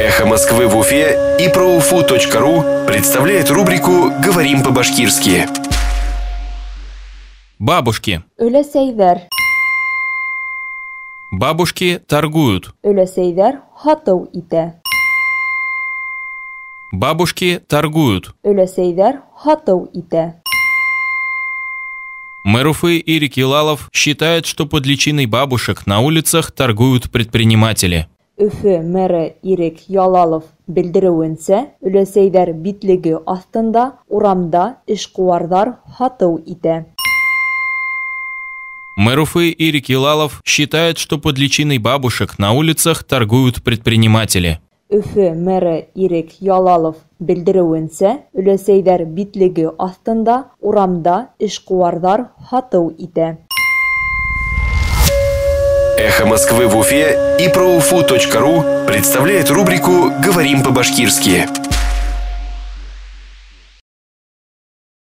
Эхо Москвы в Уфе и ProUFU.ru представляет рубрику «Говорим по-башкирски». Бабушки. Өләсәйҙәр. Бабушки торгуют. Өләсәйҙәр һатыу итә. Бабушки торгуют. Өләсәйҙәр һатыу итә. Мэр Уфы Ирик Елалов считает, что под личиной бабушек на улицах торгуют предприниматели. Өфө мэры Ирек Ялалов белдереүенсә, өләсәйҙәр битлеге астында урамда эшҡыуарҙар һатыу итә. Мэр Уфы Ирик Елалов считает, что под личиной бабушек на улицах торгуют предприниматели. Өфө мэры Ирек Ялалов белдереүенсә, өләсәйҙәр битлеге астында урамда эшҡыуарҙар һатыу итә. Эхо Москвы в Уфе и ProUFU.ru представляет рубрику «Говорим по-башкирски».